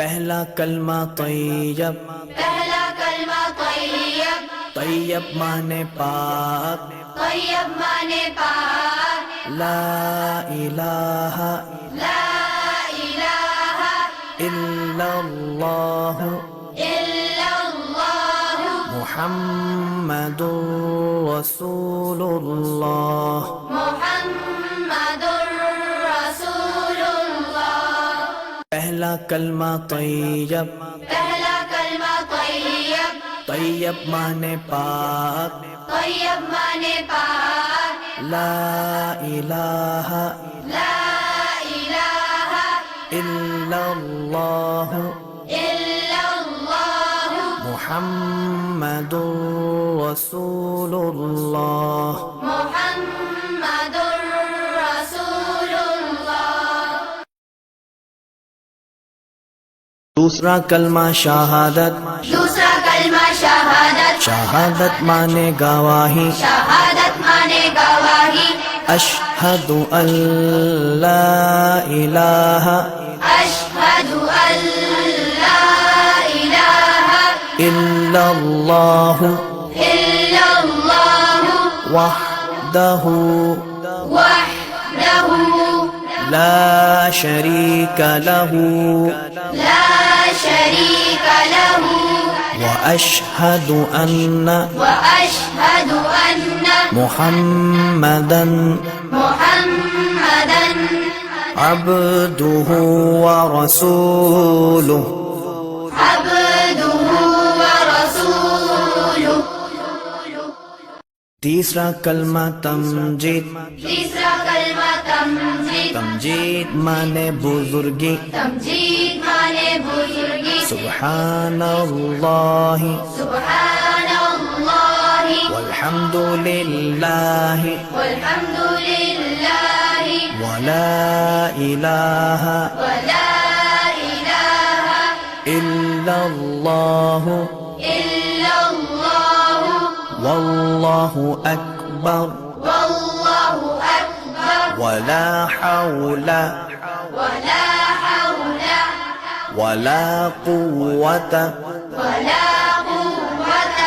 پہلا کلمہ طیب، پہلا کلمہ طیب، طیب مانے پاک، طیب مانے پاک، لا الہ لا الہ الا اللہ الا اللہ محمد رسول اللہ۔ محمد رسول اللہ۔ پہلا کلمہ طیب، پہلا کلمہ طیب، طیب مانے پاک، طیب مانے پاک، لا الہ لا الہ الا اللہ الا اللہ محمد رسول اللہ۔ محمد رسول اللہ۔ دوسرا کلمہ شہادت، دوسرا کلمہ شہادت، شہادت مانے گواہی، شہادت مانے گواہی، اشہد ان لا الہ اشہد ان لا الہ الا اللہ الا اللہ وحدہ وحدہ لا شریک لہ لا شریک لہ واشہد ان واشہد ان محمدا محمدا عبدہ ورسولہ۔ عبدہ ورسولہ۔ تیسرا کلمہ تمجید، تیسرا کلمہ تمجید، تمجید مانے بزرگی، تمجید مانے بزرگی، سبحان اللہ سبحان اللہ والحمد للہ والحمد للہ ولا الہ ولا الہ الا اللہ الا اللہ واللہ اکبر واللہ اکبر ولا حول ولا حول ولا قوة ولا قوة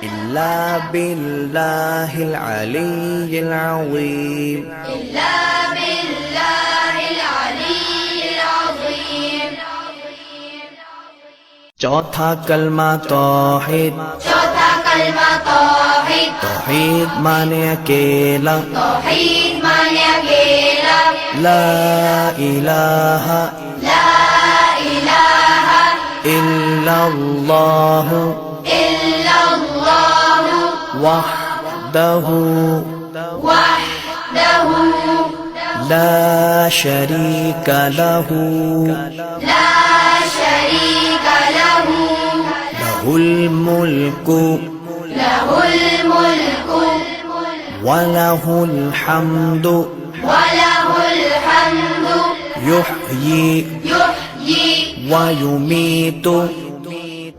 الا باللہ العلی العظیم۔ إلا بالله العلي العظيم۔ چوتھا کلمہ توحید، چوتھا کلمہ توحید، توحید مانے اکیلا، توحید مانے اکیلا، لا الہ لا الہ الا اللہ الا اللہ وحدہ وحدہ لا شریک لہ لا شریک لہ لہ الملک لہ الملک وَلَهُ الْحَمْدُ وَلَهُ الْحَمْدُ يُحْيِي يحيي وَيُمِيتُ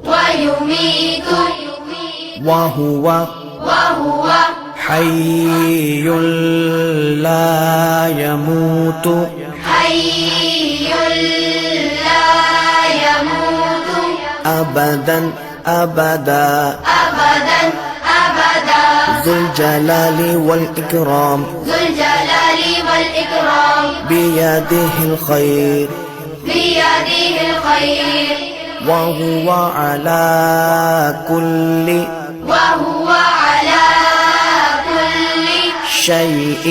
ويميت وَهُوَ وهو حَيٌّ لَا يَمُوتُ حي لا يموت أبداً أبدا أبدا أبدا ذو الجلال والإكرام ذو الجلال والإكرام بيده الخير بيده الخير وهو على كل وهو على كل شيء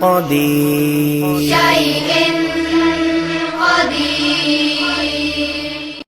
قدير۔ شيء